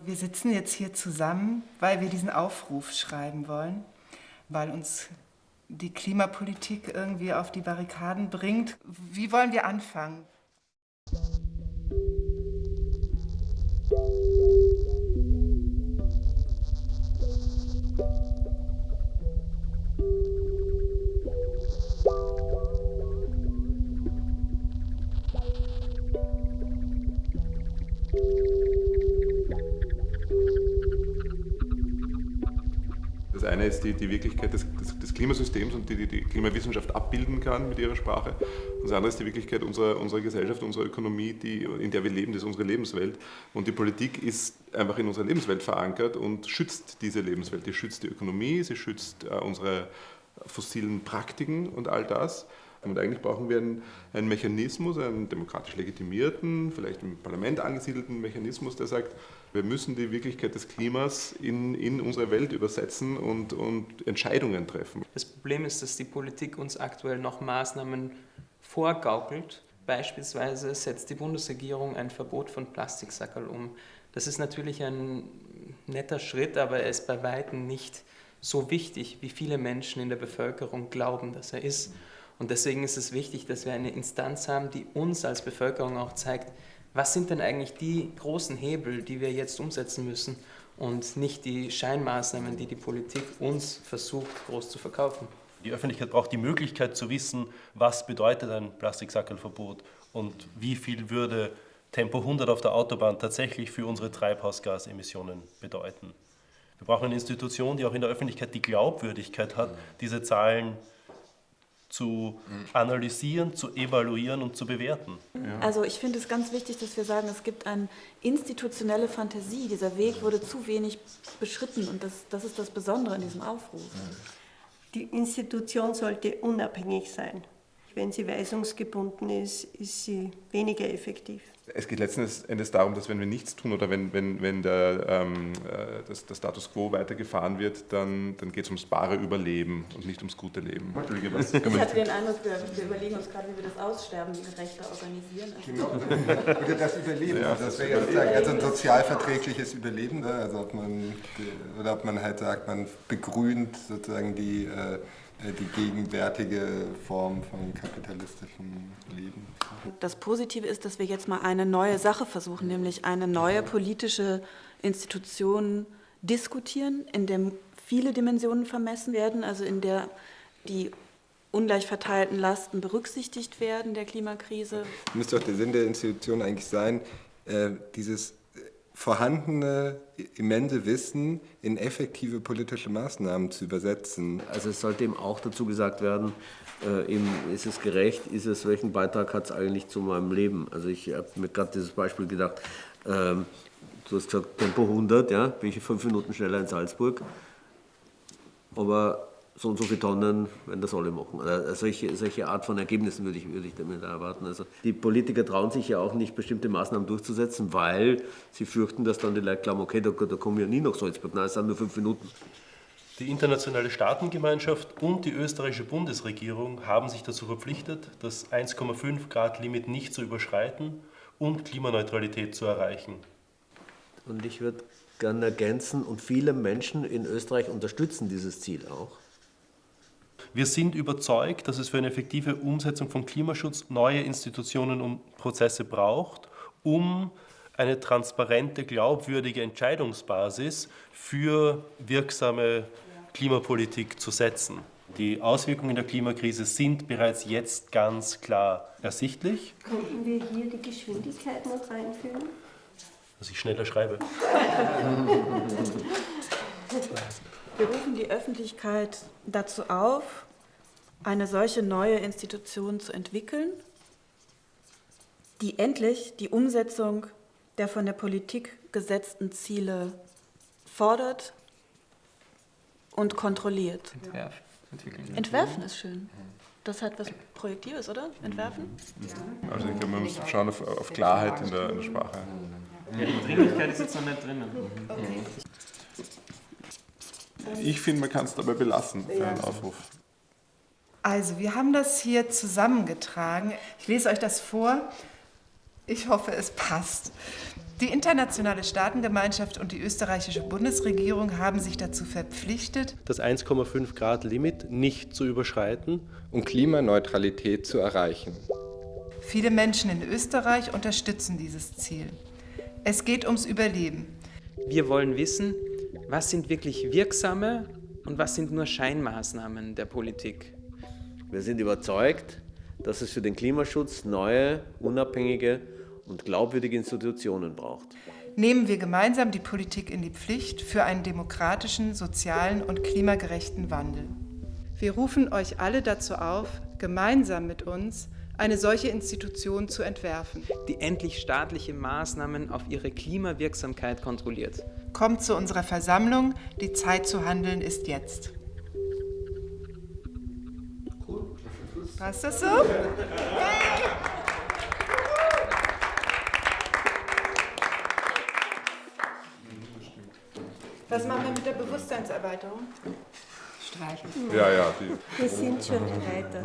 Wir sitzen jetzt hier zusammen, weil wir diesen Aufruf schreiben wollen, weil uns die Klimapolitik irgendwie auf die Barrikaden bringt. Wie wollen wir anfangen? Das eine ist die Wirklichkeit des Klimasystems und die Klimawissenschaft abbilden kann mit ihrer Sprache. Und das andere ist die Wirklichkeit unserer Gesellschaft, unserer Ökonomie, in der wir leben, das ist unsere Lebenswelt. Und die Politik ist einfach in unserer Lebenswelt verankert und schützt diese Lebenswelt. Die schützt die Ökonomie, sie schützt unsere fossilen Praktiken und all das. Und eigentlich brauchen wir einen Mechanismus, einen demokratisch legitimierten, vielleicht im Parlament angesiedelten Mechanismus, der sagt, wir müssen die Wirklichkeit des Klimas in unsere Welt übersetzen und Entscheidungen treffen. Das Problem ist, dass die Politik uns aktuell noch Maßnahmen vorgaukelt. Beispielsweise setzt die Bundesregierung ein Verbot von Plastiksackerl um. Das ist natürlich ein netter Schritt, aber er ist bei weitem nicht so wichtig, wie viele Menschen in der Bevölkerung glauben, dass er ist. Und deswegen ist es wichtig, dass wir eine Instanz haben, die uns als Bevölkerung auch zeigt, was sind denn eigentlich die großen Hebel, die wir jetzt umsetzen müssen und nicht die Scheinmaßnahmen, die die Politik uns versucht, groß zu verkaufen. Die Öffentlichkeit braucht die Möglichkeit zu wissen, was bedeutet ein Plastiksackerlverbot und wie viel würde Tempo 100 auf der Autobahn tatsächlich für unsere Treibhausgasemissionen bedeuten. Wir brauchen eine Institution, die auch in der Öffentlichkeit die Glaubwürdigkeit hat, diese Zahlen zu analysieren, zu evaluieren und zu bewerten. Also ich finde es ganz wichtig, dass wir sagen, es gibt eine institutionelle Fantasie. Dieser Weg wurde zu wenig beschritten und das ist das Besondere in diesem Aufruf. Die Institution sollte unabhängig sein. Wenn sie weisungsgebunden ist, ist sie weniger effektiv. Es geht letzten Endes darum, dass wenn wir nichts tun oder wenn der Status quo weitergefahren wird, dann geht es ums bare Überleben und nicht ums gute Leben. Ich hatte den Eindruck, wir überlegen uns gerade, wie wir das Aussterben gerechter organisieren. Genau. Oder das Überleben. Ja. Das wäre ja sozusagen also ein sozialverträgliches Überleben. Also ob man halt sagt, man begrünt sozusagen die gegenwärtige Form von kapitalistischem Leben. Das Positive ist, dass wir jetzt mal eine neue Sache versuchen, nämlich eine neue politische Institution diskutieren, in der viele Dimensionen vermessen werden, also in der die ungleich verteilten Lasten berücksichtigt werden der Klimakrise. Müsste auch der Sinn der Institution eigentlich sein, dieses vorhandene immense Wissen in effektive politische Maßnahmen zu übersetzen. Also es sollte eben auch dazu gesagt werden, ist es gerecht, welchen Beitrag hat es eigentlich zu meinem Leben? Also ich habe mir gerade dieses Beispiel gedacht, du hast gesagt Tempo 100, ja, bin ich 5 Minuten schneller in Salzburg, aber so und so viele Tonnen, wenn das alle machen. Solche Art von Ergebnissen würde ich damit erwarten. Also die Politiker trauen sich ja auch nicht, bestimmte Maßnahmen durchzusetzen, weil sie fürchten, dass dann die Leute glauben, okay, da kommen wir nie nach Salzburg, nein, es sind nur 5 Minuten. Die internationale Staatengemeinschaft und die österreichische Bundesregierung haben sich dazu verpflichtet, das 1,5 Grad Limit nicht zu überschreiten und Klimaneutralität zu erreichen. Und ich würde gerne ergänzen, und viele Menschen in Österreich unterstützen dieses Ziel auch. Wir sind überzeugt, dass es für eine effektive Umsetzung von Klimaschutz neue Institutionen und Prozesse braucht, um eine transparente, glaubwürdige Entscheidungsbasis für wirksame Klimapolitik zu setzen. Die Auswirkungen der Klimakrise sind bereits jetzt ganz klar ersichtlich. Könnten wir hier die Geschwindigkeit noch reinführen? Dass ich schneller schreibe. Wir rufen die Öffentlichkeit dazu auf, eine solche neue Institution zu entwickeln, die endlich die Umsetzung der von der Politik gesetzten Ziele fordert und kontrolliert. Entwerfen ist schön. Das hat was Projektives, oder? Entwerfen? Also ich glaube, man muss schauen auf Klarheit in der Sprache. Ja, die Dringlichkeit ist jetzt noch nicht drinnen. Okay. Ich finde, man kann es dabei belassen für einen Aufruf. Also, wir haben das hier zusammengetragen. Ich lese euch das vor. Ich hoffe, es passt. Die internationale Staatengemeinschaft und die österreichische Bundesregierung haben sich dazu verpflichtet, das 1,5 Grad Limit nicht zu überschreiten um Klimaneutralität zu erreichen. Viele Menschen in Österreich unterstützen dieses Ziel. Es geht ums Überleben. Wir wollen wissen, was sind wirklich wirksame und was sind nur Scheinmaßnahmen der Politik. Wir sind überzeugt, dass es für den Klimaschutz neue, unabhängige und glaubwürdige Institutionen braucht. Nehmen wir gemeinsam die Politik in die Pflicht für einen demokratischen, sozialen und klimagerechten Wandel. Wir rufen euch alle dazu auf, gemeinsam mit uns eine solche Institution zu entwerfen. Die endlich staatliche Maßnahmen auf ihre Klimawirksamkeit kontrolliert. Kommt zu unserer Versammlung, die Zeit zu handeln ist jetzt. Passt das so? Was machen wir mit der Bewusstseinserweiterung? Streichen. Ja, Wir sind schon erweitert.